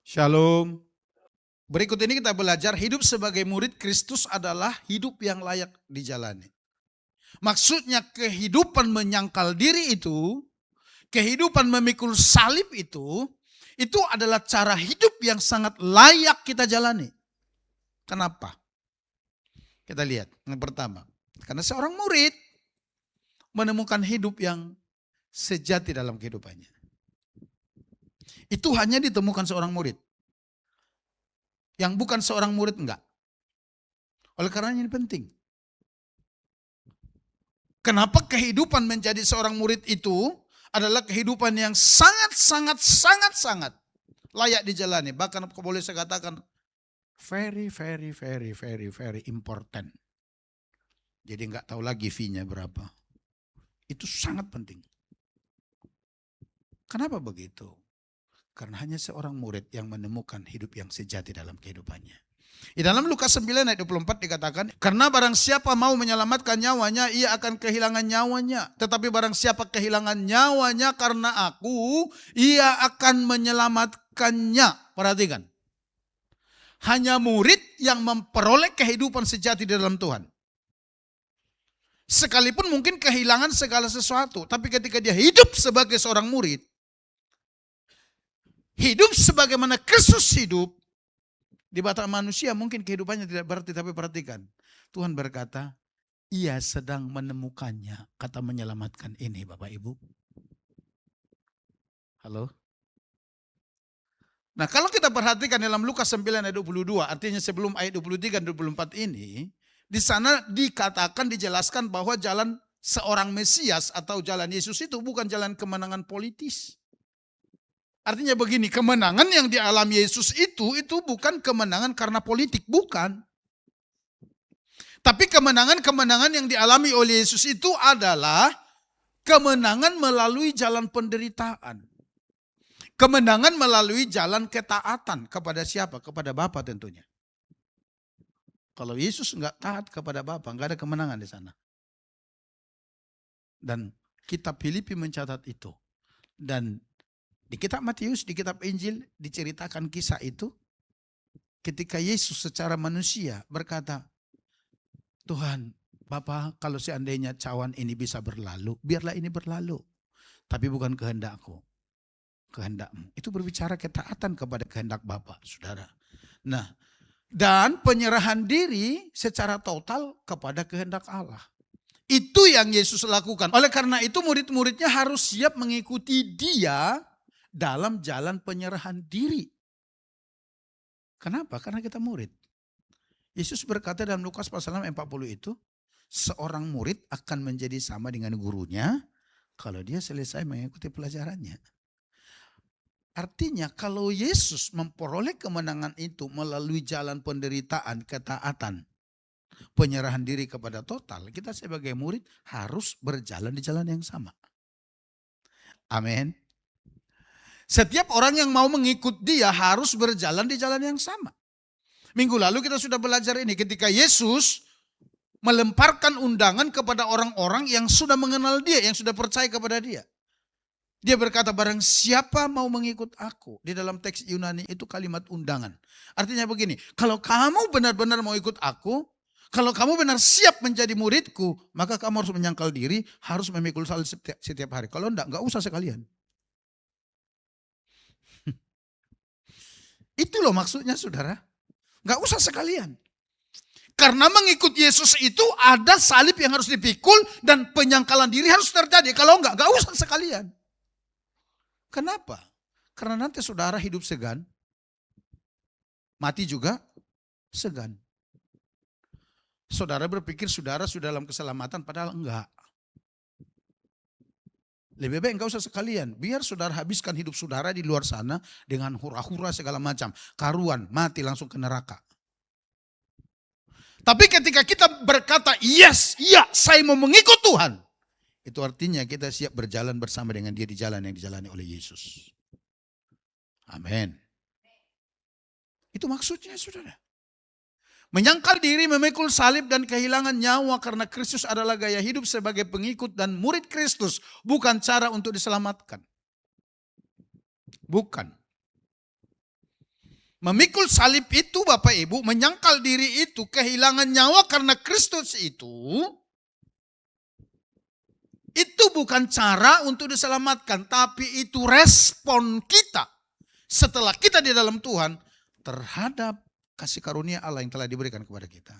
Shalom. Berikut ini kita belajar hidup sebagai murid Kristus adalah hidup yang layak dijalani. Maksudnya kehidupan menyangkal diri itu, kehidupan memikul salib itu adalah cara hidup yang sangat layak kita jalani. Kenapa? Kita lihat yang pertama. Karena seorang murid menemukan hidup yang sejati dalam kehidupannya. Itu hanya ditemukan seorang murid. Yang bukan seorang murid enggak. Oleh karena ini penting. Kenapa kehidupan menjadi seorang murid itu adalah kehidupan yang sangat layak dijalani. Bahkan boleh saya katakan very important. Jadi enggak tahu lagi fee-nya berapa. Itu sangat penting. Kenapa begitu? Karena hanya seorang murid yang menemukan hidup yang sejati dalam kehidupannya. Di dalam Lukas 9 ayat 24 dikatakan, karena barang siapa mau menyelamatkan nyawanya, ia akan kehilangan nyawanya. Tetapi barang siapa kehilangan nyawanya karena aku, ia akan menyelamatkannya. Perhatikan. Hanya murid yang memperoleh kehidupan sejati di dalam Tuhan. Sekalipun mungkin kehilangan segala sesuatu, tapi ketika dia hidup sebagai seorang murid, hidup sebagaimana Kristus hidup, di mata manusia mungkin kehidupannya tidak berarti, tapi perhatikan. Tuhan berkata, ia sedang menemukannya, kata menyelamatkan ini Bapak Ibu. Halo? Nah kalau kita perhatikan dalam Lukas 9 ayat 22, artinya sebelum ayat 23 dan 24 ini, di sana dikatakan, dijelaskan bahwa jalan seorang Mesias atau jalan Yesus itu bukan jalan kemenangan politis. Artinya begini, kemenangan yang dialami Yesus itu bukan kemenangan karena politik, bukan. Tapi kemenangan yang dialami oleh Yesus itu adalah kemenangan melalui jalan penderitaan. Kemenangan melalui jalan ketaatan kepada siapa? Kepada Bapa tentunya. Kalau Yesus enggak taat kepada Bapa, enggak ada kemenangan di sana. Dan kitab Filipi mencatat itu. Dan di kitab Matius, di kitab Injil diceritakan kisah itu ketika Yesus secara manusia berkata, Tuhan, Bapa, kalau seandainya cawan ini bisa berlalu, biarlah ini berlalu. Tapi bukan kehendakku, kehendakmu. Itu berbicara ketaatan kepada kehendak Bapa, saudara. Nah, dan penyerahan diri secara total kepada kehendak Allah. Itu yang Yesus lakukan. Oleh karena itu murid-muridnya harus siap mengikuti dia dalam jalan penyerahan diri. Kenapa? Karena kita murid. Yesus berkata dalam Lukas pasal 40 itu, seorang murid akan menjadi sama dengan gurunya kalau dia selesai mengikuti pelajarannya. Artinya kalau Yesus memperoleh kemenangan itu melalui jalan penderitaan, ketaatan, penyerahan diri kepada total, kita sebagai murid harus berjalan di jalan yang sama. Amin. Setiap orang yang mau mengikut dia harus berjalan di jalan yang sama. Minggu lalu kita sudah belajar ini ketika Yesus melemparkan undangan kepada orang-orang yang sudah mengenal dia, yang sudah percaya kepada dia. Dia berkata barang siapa mau mengikut aku. Di dalam teks Yunani itu kalimat undangan. Artinya begini, kalau kamu benar-benar mau ikut aku, kalau kamu benar siap menjadi muridku, maka kamu harus menyangkal diri, harus memikul salib setiap hari. Kalau enggak usah sekalian. Itu loh maksudnya saudara. Gak usah sekalian. Karena mengikut Yesus itu ada salib yang harus dipikul dan penyangkalan diri harus terjadi. Kalau enggak, gak usah sekalian. Kenapa? Karena nanti saudara hidup segan, mati juga segan. Saudara berpikir saudara sudah dalam keselamatan, padahal enggak. Lebih baik enggak usah sekalian. Biar saudara habiskan hidup saudara di luar sana dengan hura-hura segala macam. Karuan, mati langsung ke neraka. Tapi ketika kita berkata, yes, iya saya mau mengikut Tuhan. Itu artinya kita siap berjalan bersama dengan dia di jalan yang dijalani oleh Yesus. Amin. Itu maksudnya saudara. Menyangkal diri, memikul salib dan kehilangan nyawa karena Kristus adalah gaya hidup sebagai pengikut dan murid Kristus. Bukan cara untuk diselamatkan. Bukan. Memikul salib itu Bapak Ibu, menyangkal diri itu, kehilangan nyawa karena Kristus itu bukan cara untuk diselamatkan, tapi itu respon kita setelah kita di dalam Tuhan terhadap kasih karunia Allah yang telah diberikan kepada kita.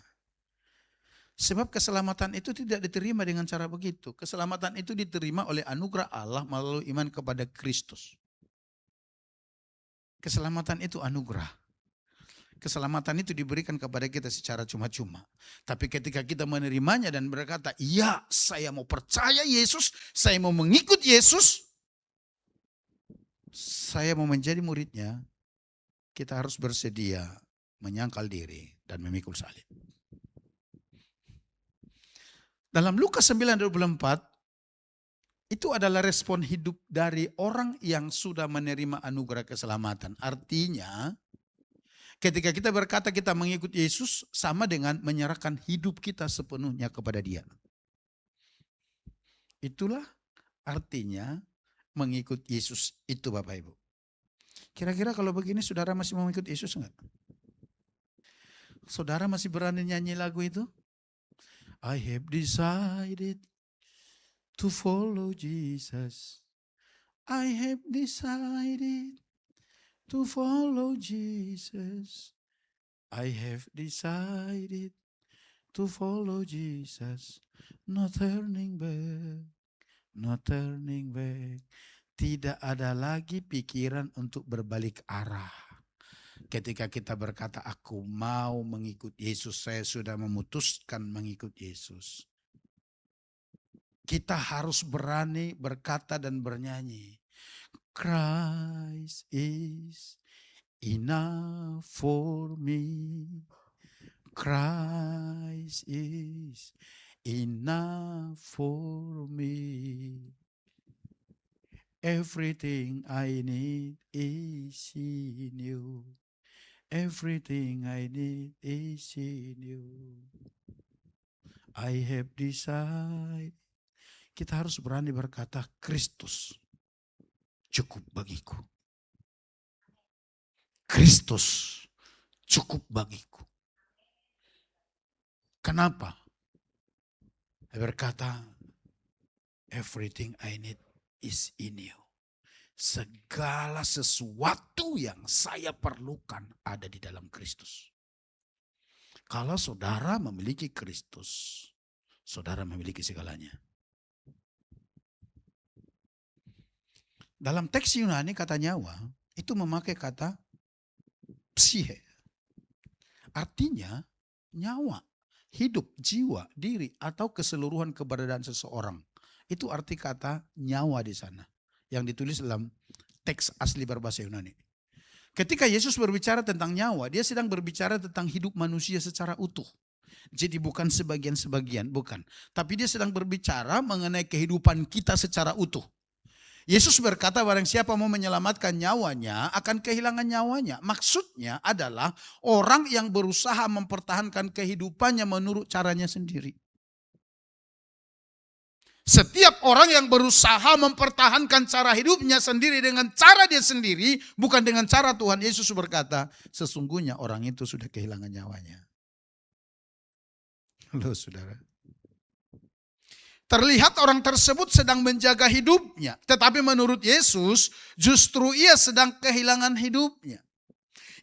Sebab keselamatan itu tidak diterima dengan cara begitu. Keselamatan itu diterima oleh anugerah Allah melalui iman kepada Kristus. Keselamatan itu anugerah. Keselamatan itu diberikan kepada kita secara cuma-cuma. Tapi ketika kita menerimanya dan berkata, ya saya mau percaya Yesus, saya mau mengikut Yesus, saya mau menjadi muridnya, kita harus bersedia menyangkal diri dan memikul salib. Dalam Lukas 9:24, itu adalah respon hidup dari orang yang sudah menerima anugerah keselamatan. Artinya, ketika kita berkata kita mengikut Yesus, sama dengan menyerahkan hidup kita sepenuhnya kepada Dia. Itulah artinya mengikut Yesus itu Bapak Ibu. Kira-kira kalau begini saudara masih mau mengikut Yesus enggak? Saudara masih berani nyanyi lagu itu? I have decided to follow Jesus. I have decided to follow Jesus. I have decided to follow Jesus. No turning back, no turning back. Tidak ada lagi pikiran untuk berbalik arah. Ketika kita berkata, aku mau mengikut Yesus, saya sudah memutuskan mengikut Yesus. Kita harus berani berkata dan bernyanyi. Christ is enough for me. Christ is enough for me. Everything I need is in you. Everything I need is in you. I have decided. Kita harus berani berkata, Kristus cukup bagiku. Kristus cukup bagiku. Kenapa? Dia berkata, everything I need is in you. Segala sesuatu yang saya perlukan ada di dalam Kristus. Kalau saudara memiliki Kristus, saudara memiliki segalanya. Dalam teks Yunani kata nyawa itu memakai kata psihe. Artinya nyawa, hidup, jiwa, diri atau keseluruhan keberadaan seseorang. Itu arti kata nyawa di sana yang ditulis dalam teks asli berbahasa Yunani. Ketika Yesus berbicara tentang nyawa, dia sedang berbicara tentang hidup manusia secara utuh. Jadi bukan sebagian-sebagian, bukan. Tapi dia sedang berbicara mengenai kehidupan kita secara utuh. Yesus berkata barang siapa mau menyelamatkan nyawanya akan kehilangan nyawanya. Maksudnya adalah orang yang berusaha mempertahankan kehidupannya menurut caranya sendiri. Setiap orang yang berusaha mempertahankan cara hidupnya sendiri dengan cara dia sendiri, bukan dengan cara Tuhan Yesus berkata, sesungguhnya orang itu sudah kehilangan nyawanya. Loh saudara. Terlihat orang tersebut sedang menjaga hidupnya. Tetapi menurut Yesus, justru ia sedang kehilangan hidupnya.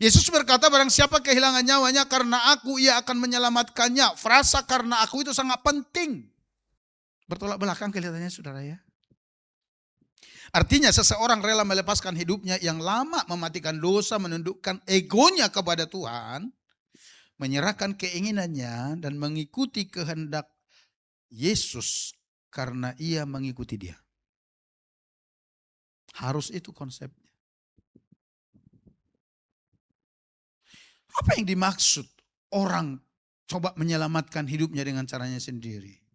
Yesus berkata barang siapa kehilangan nyawanya karena aku, ia akan menyelamatkannya. Frasa karena aku itu sangat penting. Bertolak belakang kelihatannya saudara ya. Artinya seseorang rela melepaskan hidupnya yang lama, mematikan dosa, menundukkan egonya kepada Tuhan, menyerahkan keinginannya dan mengikuti kehendak Yesus karena ia mengikuti dia. Harus itu konsepnya. Apa yang dimaksud orang coba menyelamatkan hidupnya dengan caranya sendiri?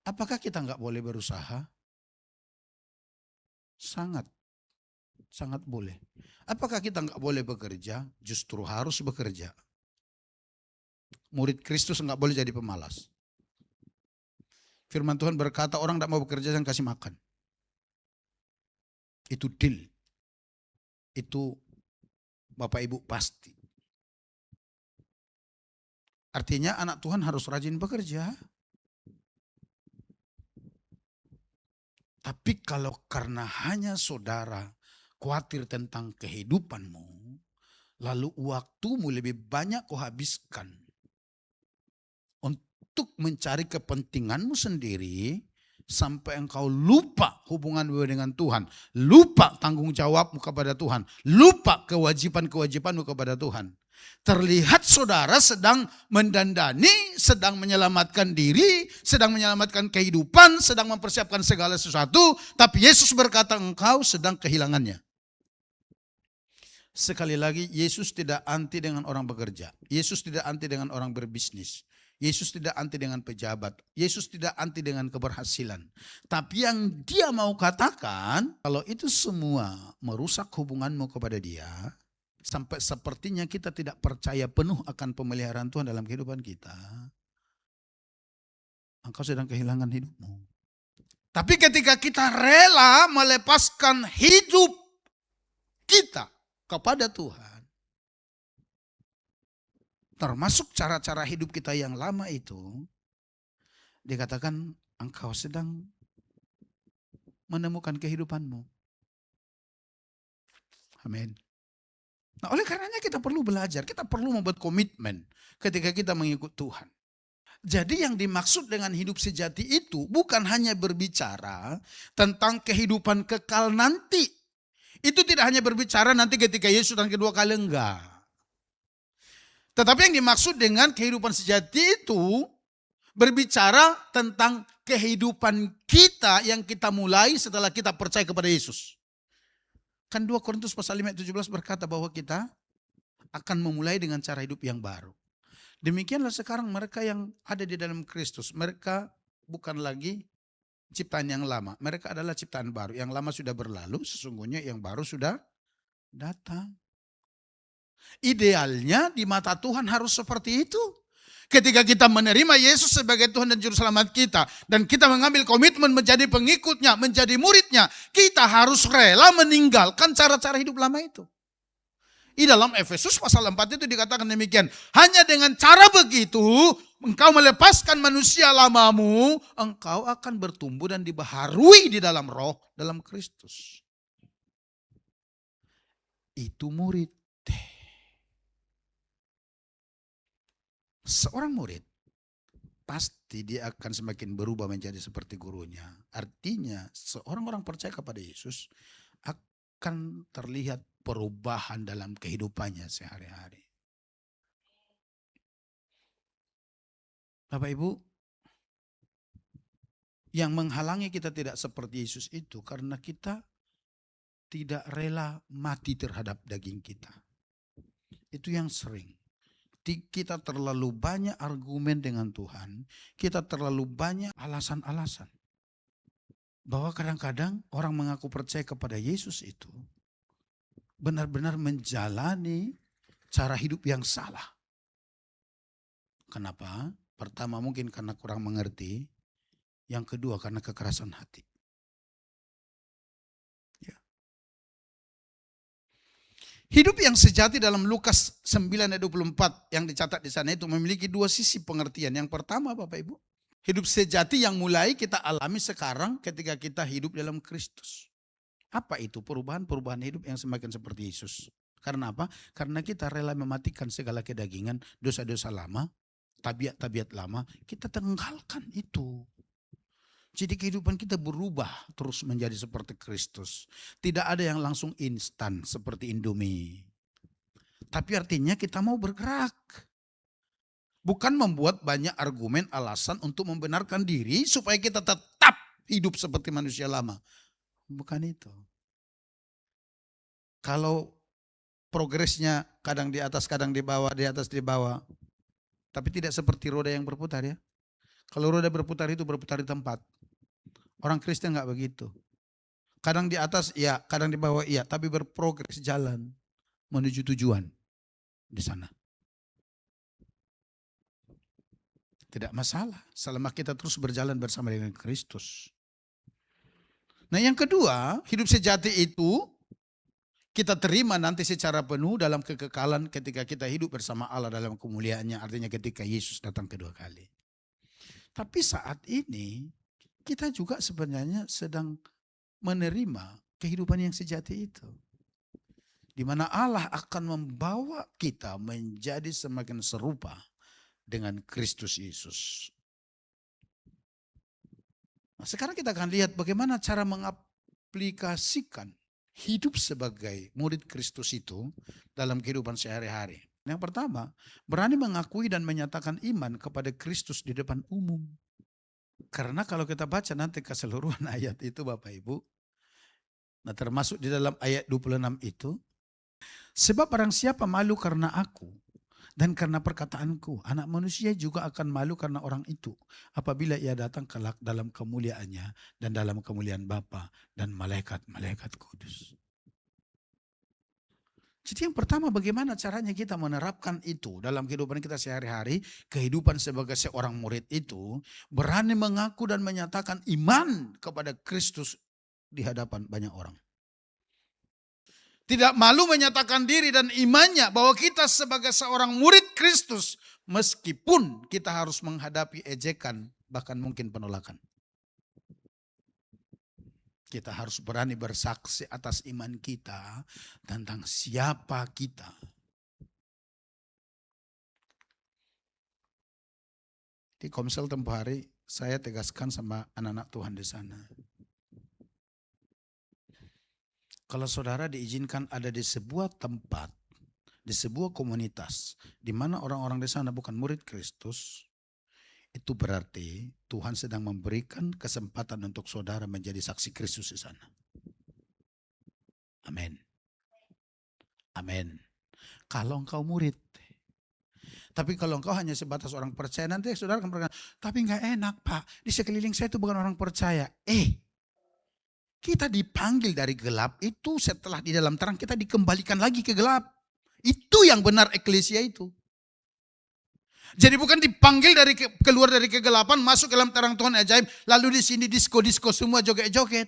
Apakah kita nggak boleh berusaha? Sangat boleh. Apakah kita nggak boleh bekerja? Justru harus bekerja. Murid Kristus nggak boleh jadi pemalas. Firman Tuhan berkata orang tidak mau bekerja jangan kasih makan. Itu deal. Itu Bapak Ibu pasti. Artinya anak Tuhan harus rajin bekerja. Tapi kalau karena hanya saudara khawatir tentang kehidupanmu, lalu waktumu lebih banyak kau habiskan untuk mencari kepentinganmu sendiri, sampai engkau lupa hubunganmu dengan Tuhan, lupa tanggung jawabmu kepada Tuhan, lupa kewajiban-kewajibanmu kepada Tuhan. Terlihat saudara sedang mendandani, sedang menyelamatkan diri, sedang menyelamatkan kehidupan, sedang mempersiapkan segala sesuatu, tapi Yesus berkata engkau sedang kehilangannya. Sekali lagi, Yesus tidak anti dengan orang bekerja. Yesus tidak anti dengan orang berbisnis. Yesus tidak anti dengan pejabat. Yesus tidak anti dengan keberhasilan. Tapi yang dia mau katakan, kalau itu semua merusak hubunganmu kepada dia, sampai sepertinya kita tidak percaya penuh akan pemeliharaan Tuhan dalam kehidupan kita, engkau sedang kehilangan hidupmu. Tapi ketika kita rela melepaskan hidup kita kepada Tuhan, termasuk cara-cara hidup kita yang lama itu, dikatakan engkau sedang menemukan kehidupanmu. Amin. Nah, oleh karenanya kita perlu belajar, kita perlu membuat komitmen ketika kita mengikut Tuhan. Jadi yang dimaksud dengan hidup sejati itu bukan hanya berbicara tentang kehidupan kekal nanti. Itu tidak hanya berbicara nanti ketika Yesus datang kedua kali, enggak. Tetapi yang dimaksud dengan kehidupan sejati itu berbicara tentang kehidupan kita yang kita mulai setelah kita percaya kepada Yesus. Kan 2 Korintus pasal 5 ayat 17 berkata bahwa kita akan memulai dengan cara hidup yang baru. Demikianlah sekarang mereka yang ada di dalam Kristus. Mereka bukan lagi ciptaan yang lama. Mereka adalah ciptaan baru. Yang lama sudah berlalu, sesungguhnya yang baru sudah datang. Idealnya di mata Tuhan harus seperti itu. Ketika kita menerima Yesus sebagai Tuhan dan Juru Selamat kita, dan kita mengambil komitmen menjadi pengikutnya, menjadi muridnya, kita harus rela meninggalkan cara-cara hidup lama itu. Di dalam Efesus pasal 4 itu dikatakan demikian. Hanya dengan cara begitu, engkau melepaskan manusia lamamu, engkau akan bertumbuh dan dibaharui di dalam roh, dalam Kristus. Itu murid. Seorang murid pasti dia akan semakin berubah menjadi seperti gurunya. Artinya seorang orang percaya kepada Yesus akan terlihat perubahan dalam kehidupannya sehari-hari. Bapak Ibu, yang menghalangi kita tidak seperti Yesus itu karena kita tidak rela mati terhadap daging kita. Itu yang sering. Kita terlalu banyak argumen dengan Tuhan, kita terlalu banyak alasan-alasan. Bahwa kadang-kadang orang mengaku percaya kepada Yesus itu benar-benar menjalani cara hidup yang salah. Kenapa? Pertama mungkin karena kurang mengerti, yang kedua karena kekerasan hati. Hidup yang sejati dalam Lukas 9 ayat 24 yang dicatat di sana itu memiliki 2 sisi pengertian. Yang pertama Bapak Ibu, hidup sejati yang mulai kita alami sekarang ketika kita hidup dalam Kristus. Apa itu? Perubahan hidup yang semakin seperti Yesus. Karena apa? Karena kita rela mematikan segala kedagingan, dosa-dosa lama, tabiat-tabiat lama, kita tinggalkan itu. Jadi kehidupan kita berubah terus menjadi seperti Kristus. Tidak ada yang langsung instan seperti Indomie. Tapi artinya kita mau bergerak. Bukan membuat banyak argumen alasan untuk membenarkan diri supaya kita tetap hidup seperti manusia lama. Bukan itu. Kalau progresnya kadang di atas, kadang di bawah, di atas, di bawah. Tapi tidak seperti roda yang berputar ya. Kalau roda berputar itu berputar di tempat. Orang Kristen enggak begitu. Kadang di atas iya, kadang di bawah iya, tapi berprogres jalan menuju tujuan di sana. Tidak masalah selama kita terus berjalan bersama dengan Kristus. Nah yang kedua, hidup sejati itu kita terima nanti secara penuh dalam kekekalan ketika kita hidup bersama Allah dalam kemuliaannya. Artinya ketika Yesus datang kedua kali. Tapi saat ini kita juga sebenarnya sedang menerima kehidupan yang sejati itu. Di mana Allah akan membawa kita menjadi semakin serupa dengan Kristus Yesus. Nah, sekarang kita akan lihat bagaimana cara mengaplikasikan hidup sebagai murid Kristus itu dalam kehidupan sehari-hari. Yang pertama, berani mengakui dan menyatakan iman kepada Kristus di depan umum. Karena kalau kita baca nanti keseluruhan ayat itu Bapak Ibu, nah termasuk di dalam ayat 26 itu, sebab barang siapa malu karena aku dan karena perkataanku, anak manusia juga akan malu karena orang itu apabila ia datang kelak dalam kemuliaannya dan dalam kemuliaan Bapa dan malaikat-malaikat kudus. Jadi yang pertama, bagaimana caranya kita menerapkan itu dalam kehidupan kita sehari-hari, kehidupan sebagai seorang murid itu, berani mengaku dan menyatakan iman kepada Kristus di hadapan banyak orang. Tidak malu menyatakan diri dan imannya bahwa kita sebagai seorang murid Kristus, meskipun kita harus menghadapi ejekan, bahkan mungkin penolakan. Kita harus berani bersaksi atas iman kita tentang siapa kita. Di Komsel tempoh hari saya tegaskan sama anak-anak Tuhan di sana. Kalau saudara diizinkan ada di sebuah tempat, di sebuah komunitas, di mana orang-orang di sana bukan murid Kristus, itu berarti Tuhan sedang memberikan kesempatan untuk saudara menjadi saksi Kristus di sana. Amin. Amin. Kalau engkau murid. Tapi kalau engkau hanya sebatas orang percaya, nanti saudara akan berkata, tapi enggak enak Pak, di sekeliling saya itu bukan orang percaya. Kita dipanggil dari gelap, itu setelah di dalam terang kita dikembalikan lagi ke gelap. Itu yang benar eklesia itu. Jadi bukan dipanggil keluar dari kegelapan, masuk ke dalam terang Tuhan ajaib, lalu di sini disko-disko semua joget-joget.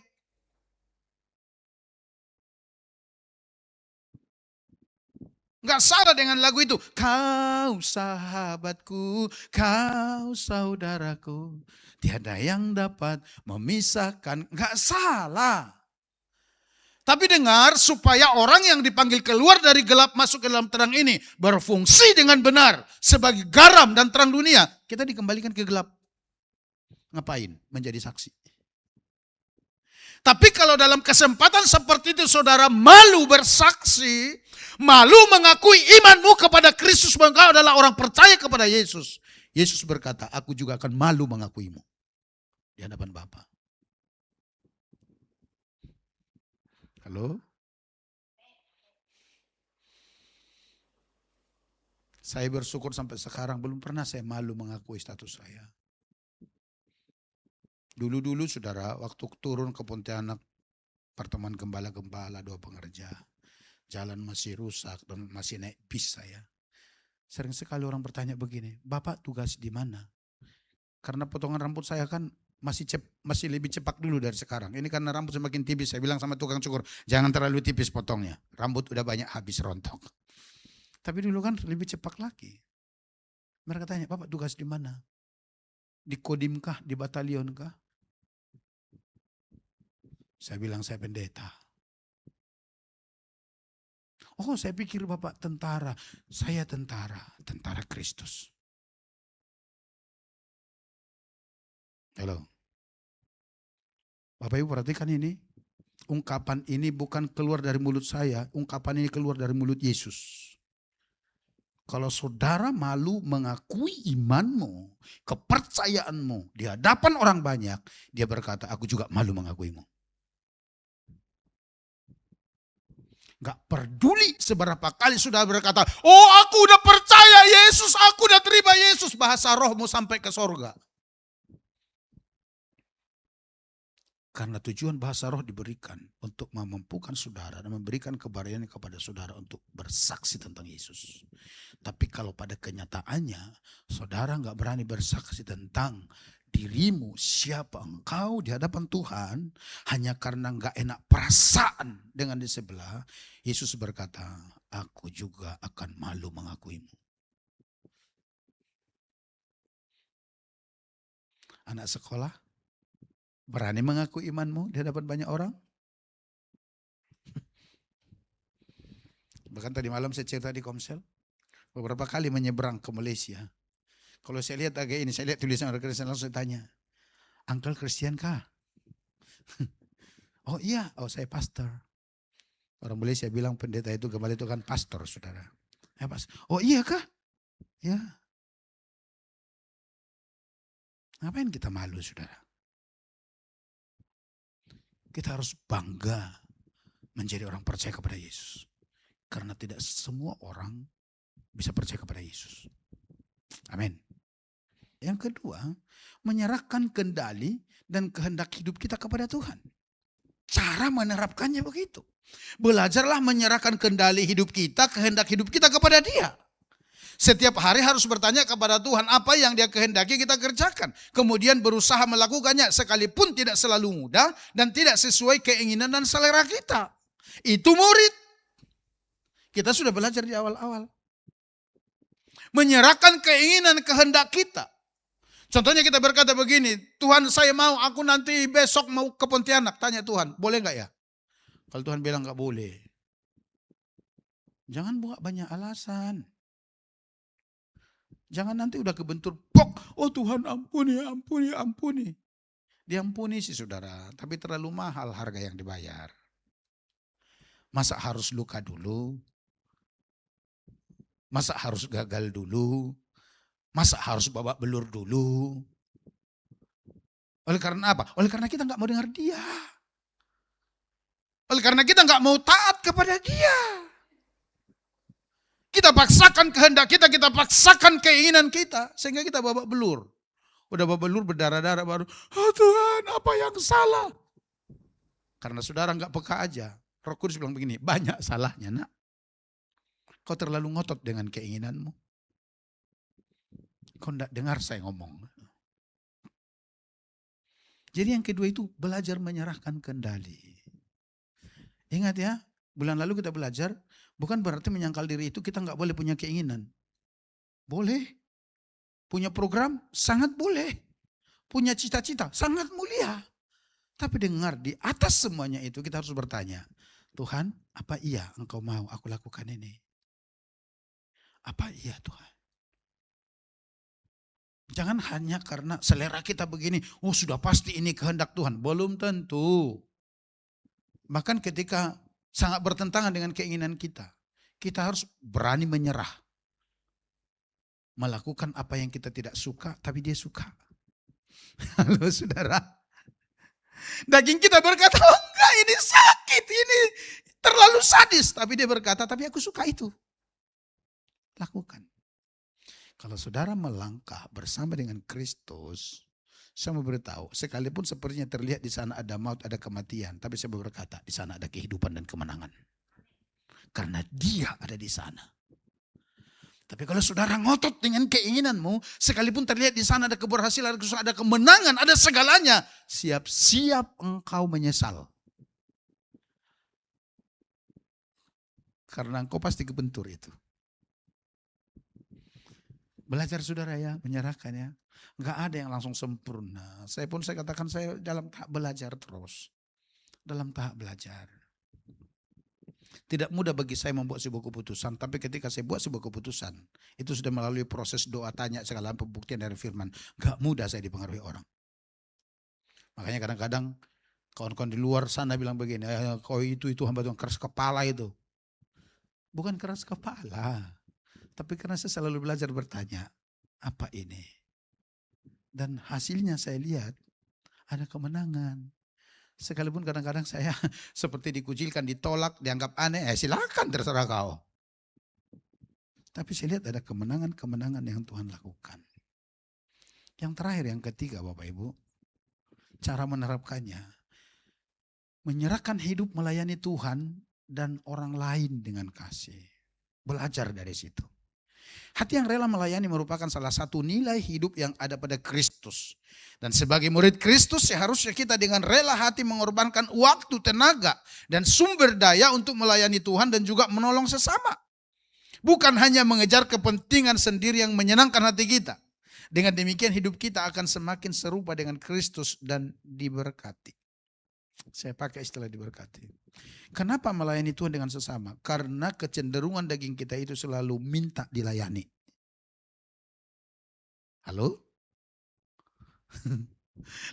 Enggak salah dengan lagu itu. Kau sahabatku, kau saudaraku, tiada yang dapat memisahkan. Enggak salah. Tapi dengar, supaya orang yang dipanggil keluar dari gelap masuk ke dalam terang ini berfungsi dengan benar sebagai garam dan terang dunia, kita dikembalikan ke gelap. Ngapain? Menjadi saksi. Tapi kalau dalam kesempatan seperti itu saudara malu bersaksi, malu mengakui imanmu kepada Kristus, engkau adalah orang percaya kepada Yesus. Yesus berkata, aku juga akan malu mengakuimu di hadapan Bapa. Halo? Saya bersyukur sampai sekarang belum pernah saya malu mengakui status saya. Dulu-dulu saudara, waktu turun ke Pontianak, pertemuan gembala-gembala, 2 pengerja, jalan masih rusak dan masih naik bis saya. Sering sekali orang bertanya begini, Bapak tugas di mana? Karena potongan rambut saya kan masih lebih cepak dulu dari sekarang. Ini karena rambut semakin tipis, saya bilang sama tukang cukur, jangan terlalu tipis potongnya. Rambut udah banyak habis rontok. Tapi dulu kan lebih cepak lagi. Mereka tanya, Bapak tugas di mana? Di Kodim kah? Di batalion kah? Saya bilang saya pendeta. Oh, saya pikir Bapak tentara. Saya tentara Kristus. Halo. Bapak Ibu perhatikan ini. Ungkapan ini bukan keluar dari mulut saya. Ungkapan ini keluar dari mulut Yesus. Kalau saudara malu mengakui imanmu, kepercayaanmu di hadapan orang banyak, dia berkata, aku juga malu mengakuimu. Gak peduli seberapa kali sudah berkata, oh aku udah percaya Yesus, aku udah terima Yesus. Bahasa rohmu sampai ke sorga. Karena tujuan bahasa roh diberikan untuk memampukan saudara dan memberikan keberanian kepada saudara untuk bersaksi tentang Yesus. Tapi kalau pada kenyataannya saudara gak berani bersaksi tentang dirimu, siapa engkau di hadapan Tuhan, hanya karena enggak enak perasaan dengan di sebelah, Yesus berkata, aku juga akan malu mengakuimu. Anak sekolah, berani mengaku imanmu di hadapan banyak orang? Bahkan tadi malam saya cerita di Komsel, beberapa kali menyeberang ke Malaysia. Kalau saya lihat agak ini, saya lihat tulisan orang Kristen, langsung saya tanya, Uncle Kristen kah? Oh iya, oh saya pastor. Orang Malaysia bilang pendeta itu, gembala itu kan pastor, saudara. Ya, pas. Oh iya kah? Ya. Ngapain kita malu, saudara? Kita harus bangga menjadi orang percaya kepada Yesus. Karena tidak semua orang bisa percaya kepada Yesus. Amin. Yang kedua, menyerahkan kendali dan kehendak hidup kita kepada Tuhan. Cara menerapkannya begitu. Belajarlah menyerahkan kendali hidup kita, kehendak hidup kita kepada Dia. Setiap hari harus bertanya kepada Tuhan apa yang Dia kehendaki kita kerjakan. Kemudian berusaha melakukannya sekalipun tidak selalu mudah dan tidak sesuai keinginan dan selera kita. Itu murid. Kita sudah belajar di awal-awal. Menyerahkan keinginan kehendak kita. Contohnya kita berkata begini, Tuhan saya mau, aku nanti besok mau ke Pontianak. Tanya Tuhan, boleh gak ya? Kalau Tuhan bilang gak boleh, jangan buat banyak alasan. Jangan nanti udah kebentur, pok, oh Tuhan ampuni, ampuni, ampuni. Diampuni sih saudara, tapi terlalu mahal harga yang dibayar. Masa harus luka dulu? Masa harus gagal dulu? Masa harus babak belur dulu? Oleh karena apa? Oleh karena kita gak mau dengar Dia. Oleh karena kita gak mau taat kepada Dia. Kita paksakan kehendak kita paksakan keinginan kita. Sehingga kita babak belur. Udah babak belur berdarah-darah baru. Oh Tuhan, apa yang salah? Karena saudara gak peka aja. Roh Kudus bilang begini, banyak salahnya nak. Kau terlalu ngotot dengan keinginanmu. Kau tidak dengar saya ngomong. Jadi yang kedua itu belajar menyerahkan kendali. Ingat ya, bulan lalu kita belajar, bukan berarti menyangkal diri itu kita nggak boleh punya keinginan. Boleh. Punya program, sangat boleh. Punya cita-cita, sangat mulia. Tapi dengar, di atas semuanya itu kita harus bertanya, Tuhan, apa iya engkau mau aku lakukan ini? Apa iya Tuhan? Jangan hanya karena selera kita begini, oh sudah pasti ini kehendak Tuhan. Belum tentu. Bahkan ketika sangat bertentangan dengan keinginan kita harus berani menyerah. Melakukan apa yang kita tidak suka, tapi Dia suka. Halo saudara. Daging kita berkata, oh enggak ini sakit, ini terlalu sadis. Tapi Dia berkata, tapi aku suka itu. Lakukan. Kalau saudara melangkah bersama dengan Kristus, saya mau beritahu, sekalipun sepertinya terlihat di sana ada maut, ada kematian, tapi saya berkata, di sana ada kehidupan dan kemenangan. Karena Dia ada di sana. Tapi kalau saudara ngotot dengan keinginanmu, sekalipun terlihat di sana ada keberhasilan, ada kemenangan, ada segalanya, siap-siap engkau menyesal. Karena engkau pasti kebentur itu. Belajar saudara ya, menyerahkan ya. Enggak ada yang langsung sempurna. Saya katakan saya dalam tahap belajar terus. Dalam tahap belajar. Tidak mudah bagi saya membuat sebuah keputusan. Tapi ketika saya buat sebuah keputusan, itu sudah melalui proses doa, tanya, segala pembuktian dari firman. Enggak mudah saya dipengaruhi orang. Makanya kadang-kadang kawan-kawan di luar sana bilang begini, kau itu hamba Tuhan keras kepala itu. Bukan keras kepala. Tapi karena saya selalu belajar bertanya, apa ini? Dan hasilnya saya lihat ada kemenangan. Sekalipun kadang-kadang saya seperti dikucilkan, ditolak, dianggap aneh, silakan terserah kau. Tapi saya lihat ada kemenangan-kemenangan yang Tuhan lakukan. Yang terakhir, yang ketiga Bapak Ibu, cara menerapkannya. Menyerahkan hidup melayani Tuhan dan orang lain dengan kasih. Belajar dari situ. Hati yang rela melayani merupakan salah satu nilai hidup yang ada pada Kristus. Dan sebagai murid Kristus seharusnya kita dengan rela hati mengorbankan waktu, tenaga, dan sumber daya untuk melayani Tuhan dan juga menolong sesama. Bukan hanya mengejar kepentingan sendiri yang menyenangkan hati kita. Dengan demikian hidup kita akan semakin serupa dengan Kristus dan diberkati. Saya pakai istilah diberkati. Kenapa melayani Tuhan dengan sesama? Karena kecenderungan daging kita itu selalu minta dilayani. Halo?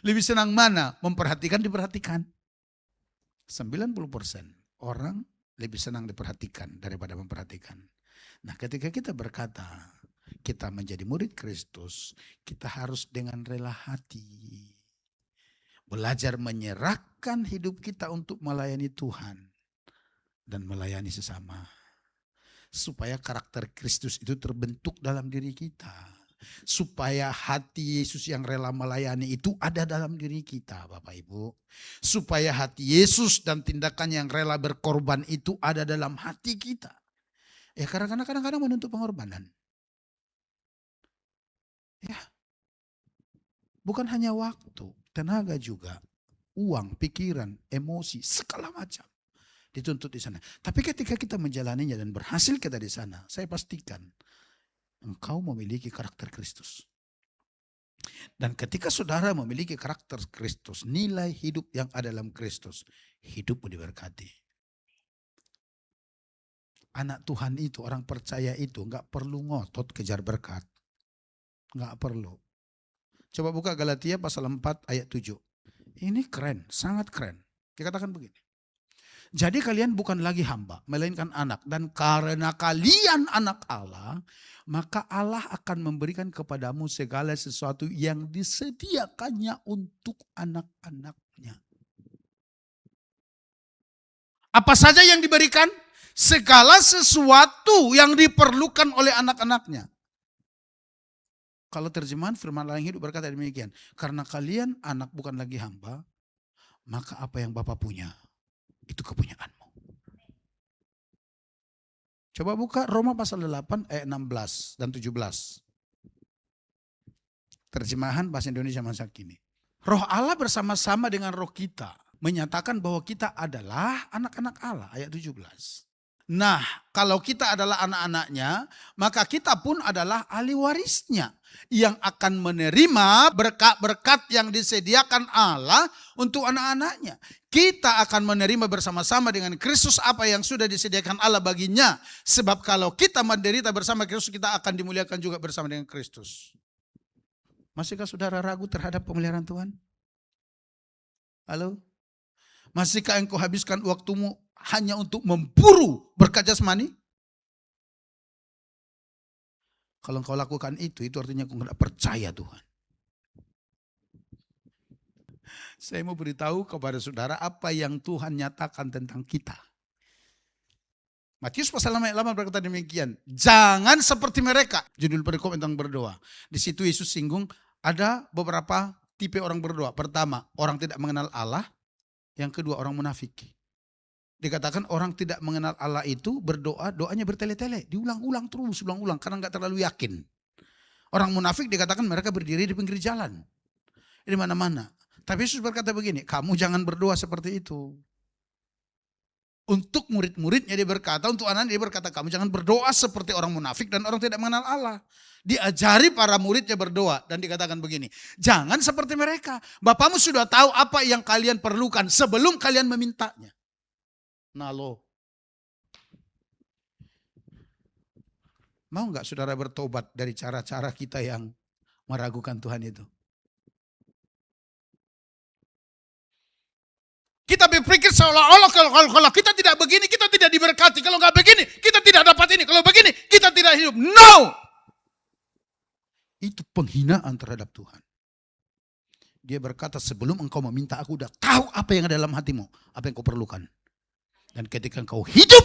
Lebih senang mana? Memperhatikan, diperhatikan. 90% orang lebih senang diperhatikan daripada memperhatikan. Nah, ketika kita berkata, kita menjadi murid Kristus, kita harus dengan rela hati belajar menyerahkan hidup kita untuk melayani Tuhan dan melayani sesama. Supaya karakter Kristus itu terbentuk dalam diri kita. Supaya hati Yesus yang rela melayani itu ada dalam diri kita, Bapak Ibu. Supaya hati Yesus dan tindakan yang rela berkorban itu ada dalam hati kita. Ya, karena kadang-kadang menuntut pengorbanan. Ya, bukan hanya waktu, tenaga juga, uang, pikiran, emosi, segala macam dituntut di sana. Tapi ketika kita menjalaninya dan berhasil kita di sana, saya pastikan engkau memiliki karakter Kristus. Dan ketika saudara memiliki karakter Kristus, nilai hidup yang ada dalam Kristus, hidupmu diberkati. Anak Tuhan itu, orang percaya itu enggak perlu ngotot kejar berkat. Enggak perlu. Coba buka Galatia pasal 4 ayat 7. Ini keren, sangat keren. Dikatakan begini. Jadi kalian bukan lagi hamba, melainkan anak. Dan karena kalian anak Allah, maka Allah akan memberikan kepadamu segala sesuatu yang disediakannya untuk anak-anaknya. Apa saja yang diberikan? Segala sesuatu yang diperlukan oleh anak-anaknya. Kalau terjemahan firman Allah yang hidup berkata demikian. Karena kalian anak bukan lagi hamba, maka apa yang Bapa punya, itu kepunyaanmu. Coba buka Roma pasal 8 ayat 16 dan 17. Terjemahan bahasa Indonesia masa kini. Roh Allah bersama-sama dengan roh kita menyatakan bahwa kita adalah anak-anak Allah, ayat 17. Nah, kalau kita adalah anak-anaknya, maka kita pun adalah ahli warisnya yang akan menerima berkat-berkat yang disediakan Allah untuk anak-anaknya. Kita akan menerima bersama-sama dengan Kristus apa yang sudah disediakan Allah baginya. Sebab kalau kita menderita bersama Kristus, kita akan dimuliakan juga bersama dengan Kristus. Masihkah saudara ragu terhadap pemeliharaan Tuhan? Halo? Masihkah engkau habiskan waktumu hanya untuk memburu berkat jasmani? Kalau engkau lakukan itu artinya engkau tidak percaya Tuhan. Saya mau beritahu kepada saudara apa yang Tuhan nyatakan tentang kita. Matius pasal 8 berkata demikian. Jangan seperti mereka. Judul perikop tentang berdoa. Di situ Yesus singgung ada beberapa tipe orang berdoa. Pertama, orang tidak mengenal Allah. Yang kedua, orang munafik. Dikatakan orang tidak mengenal Allah itu berdoa, doanya bertele-tele. Diulang-ulang terus, ulang-ulang karena enggak terlalu yakin. Orang munafik dikatakan mereka berdiri di pinggir jalan. Di mana-mana. Tapi Yesus berkata begini, kamu jangan berdoa seperti itu. Untuk murid-muridnya dia berkata, untuk anak dia berkata, kamu jangan berdoa seperti orang munafik dan orang tidak mengenal Allah. Diajari para muridnya berdoa dan dikatakan begini, jangan seperti mereka. Bapamu sudah tahu apa yang kalian perlukan sebelum kalian memintanya. Nah lo, mau nggak saudara bertobat dari cara-cara kita yang meragukan Tuhan itu? Kita berpikir seolah-olah kalau kita tidak begini, kita tidak diberkati. Kalau nggak begini, kita tidak dapat ini. Kalau begini, kita tidak hidup. No! Itu penghinaan terhadap Tuhan. Dia berkata, sebelum engkau meminta, aku udah tahu apa yang ada dalam hatimu. Apa yang kau perlukan. Dan ketika engkau hidup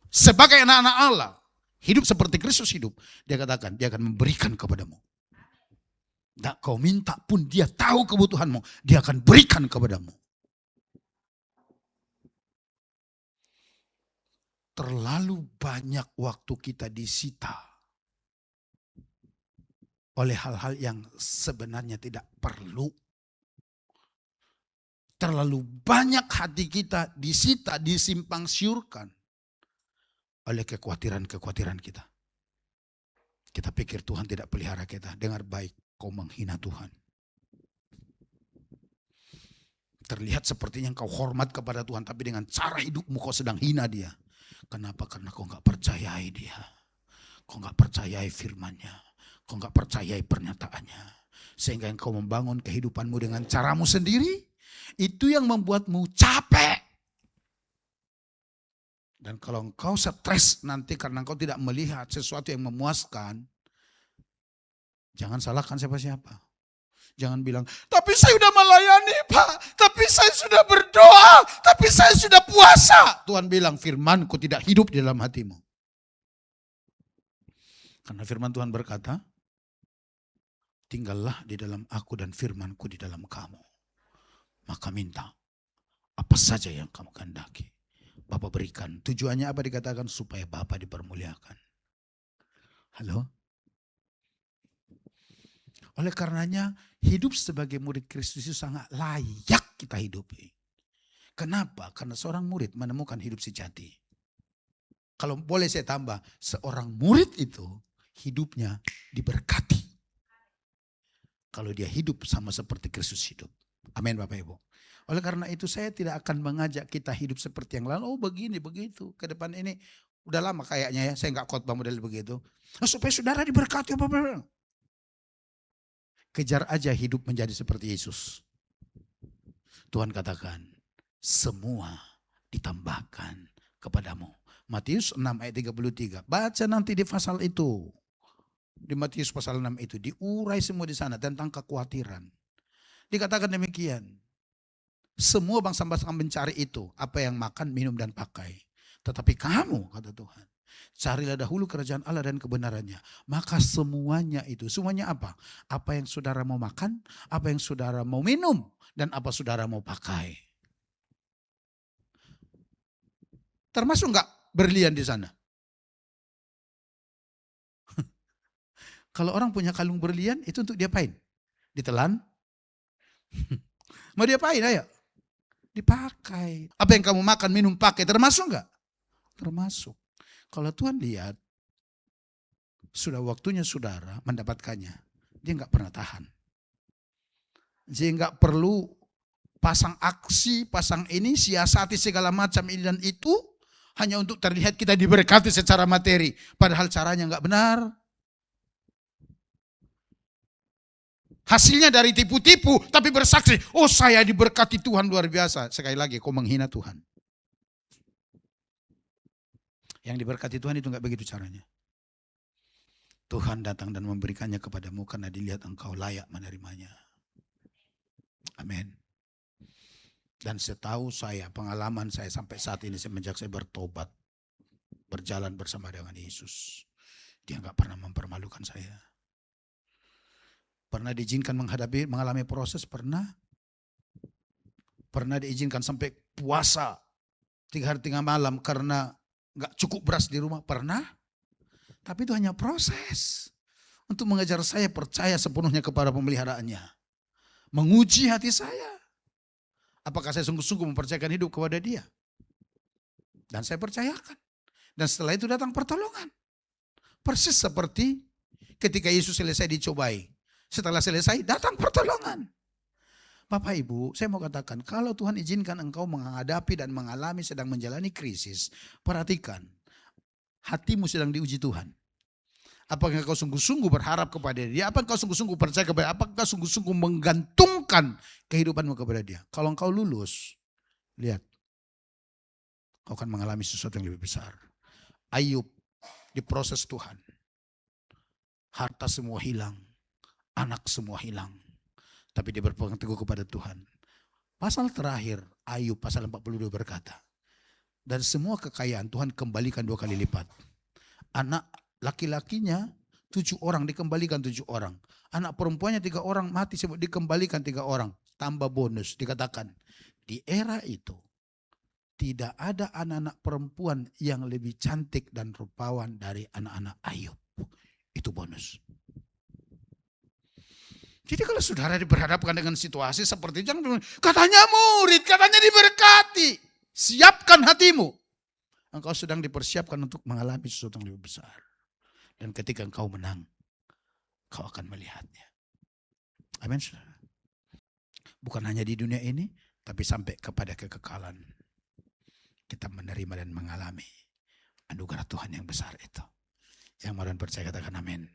sebagai anak-anak Allah, hidup seperti Kristus hidup, dia katakan, dia akan memberikan kepadamu. Tak kau minta pun dia tahu kebutuhanmu, dia akan berikan kepadamu. Terlalu banyak waktu kita disita oleh hal-hal yang sebenarnya tidak perlu. Terlalu banyak hati kita disita, disimpang siurkan oleh kekhawatiran-kekhawatiran kita. Kita pikir Tuhan tidak pelihara kita. Dengar baik, kau menghina Tuhan. Terlihat sepertinya kau hormat kepada Tuhan, tapi dengan cara hidupmu kau sedang hina dia. Kenapa? Karena kau gak percayai dia. Kau gak percayai firman-Nya. Kau gak percayai pernyataannya. Sehingga engkau membangun kehidupanmu dengan caramu sendiri. Itu yang membuatmu capek. Dan kalau engkau stres nanti karena engkau tidak melihat sesuatu yang memuaskan, jangan salahkan siapa-siapa. Jangan bilang, tapi saya sudah melayani Pak, tapi saya sudah berdoa, tapi saya sudah puasa. Tuhan bilang, firman-Ku tidak hidup di dalam hatimu. Karena firman Tuhan berkata, tinggallah di dalam Aku dan firman-Ku di dalam kamu. Maka minta apa saja yang kamu kehendaki, Bapa berikan. Tujuannya apa dikatakan? Supaya Bapa dipermuliakan. Halo? Oleh karenanya hidup sebagai murid Kristus itu sangat layak kita hidupi. Kenapa? Karena seorang murid menemukan hidup sejati. Kalau boleh saya tambah, seorang murid itu hidupnya diberkati. Kalau dia hidup sama seperti Kristus hidup. Amin Bapak Ibu. Oleh karena itu saya tidak akan mengajak kita hidup seperti yang lain. Oh begini, begitu. Ke depan ini udah lama kayaknya ya. Saya nggak khotbah model begitu. Oh, supaya saudara diberkati. Kejar aja hidup menjadi seperti Yesus. Tuhan katakan, semua ditambahkan kepadamu. Matius 6 ayat 33. Baca nanti di pasal itu. Di Matius pasal 6 itu. Diurai semua di sana tentang kekhawatiran. Dikatakan demikian. Semua bangsa-bangsa mencari itu. Apa yang makan, minum, dan pakai. Tetapi kamu, kata Tuhan, carilah dahulu kerajaan Allah dan kebenarannya. Maka semuanya itu. Semuanya apa? Apa yang saudara mau makan, apa yang saudara mau minum, dan apa saudara mau pakai. Termasuk enggak berlian di sana? Kalau orang punya kalung berlian, itu untuk diapain? Ditelan? Mau diapain ayo? Dipakai. Apa yang kamu makan, minum, pakai termasuk enggak? Termasuk. Kalau Tuhan lihat, sudah waktunya saudara mendapatkannya. Dia enggak pernah tahan. Dia enggak perlu pasang aksi, pasang ini, siasati segala macam ini dan itu. Hanya untuk terlihat kita diberkati secara materi. Padahal caranya enggak benar. Hasilnya dari tipu-tipu, tapi bersaksi, oh saya diberkati Tuhan luar biasa. Sekali lagi, kau menghina Tuhan. Yang diberkati Tuhan itu enggak begitu caranya. Tuhan datang dan memberikannya kepadamu karena dilihat engkau layak menerimanya. Amin. Dan setahu saya, pengalaman saya sampai saat ini semenjak saya bertobat, berjalan bersama dengan Yesus, dia enggak pernah mempermalukan saya. Pernah diizinkan mengalami proses, pernah. Pernah diizinkan sampai puasa 3 hari 3 malam karena gak cukup beras di rumah, pernah. Tapi itu hanya proses untuk mengajar saya percaya sepenuhnya kepada pemeliharaannya. Menguji hati saya. Apakah saya sungguh-sungguh mempercayakan hidup kepada dia? Dan saya percayakan. Dan setelah itu datang pertolongan. Persis seperti ketika Yesus selesai dicobai. Setelah selesai datang pertolongan. Bapak Ibu, saya mau katakan, kalau Tuhan izinkan engkau menghadapi dan mengalami sedang menjalani krisis, perhatikan, hatimu sedang diuji Tuhan. Apakah engkau sungguh-sungguh berharap kepada dia? Apakah engkau sungguh-sungguh percaya kepada dia? Apakah engkau sungguh-sungguh menggantungkan kehidupanmu kepada dia? Kalau engkau lulus, lihat, kau akan mengalami sesuatu yang lebih besar. Ayub diproses Tuhan. Harta semua hilang. Anak semua hilang. Tapi dia berpegang teguh kepada Tuhan. Pasal terakhir, Ayub pasal 42 berkata, dan semua kekayaan Tuhan kembalikan 2 kali lipat. Anak laki-lakinya 7 orang dikembalikan 7 orang. Anak perempuannya 3 orang mati dikembalikan 3 orang. Tambah bonus dikatakan, di era itu tidak ada anak-anak perempuan yang lebih cantik dan rupawan dari anak-anak Ayub. Itu bonus. Jadi kalau saudara diberhadapkan dengan situasi seperti itu, jangan bilang, katanya murid, katanya diberkati. Siapkan hatimu. Engkau sedang dipersiapkan untuk mengalami sesuatu yang lebih besar. Dan ketika engkau menang, kau akan melihatnya. Amin, saudara. Bukan hanya di dunia ini, tapi sampai kepada kekekalan. Kita menerima dan mengalami anugerah Tuhan yang besar itu. Yang mau dan percaya katakan amin.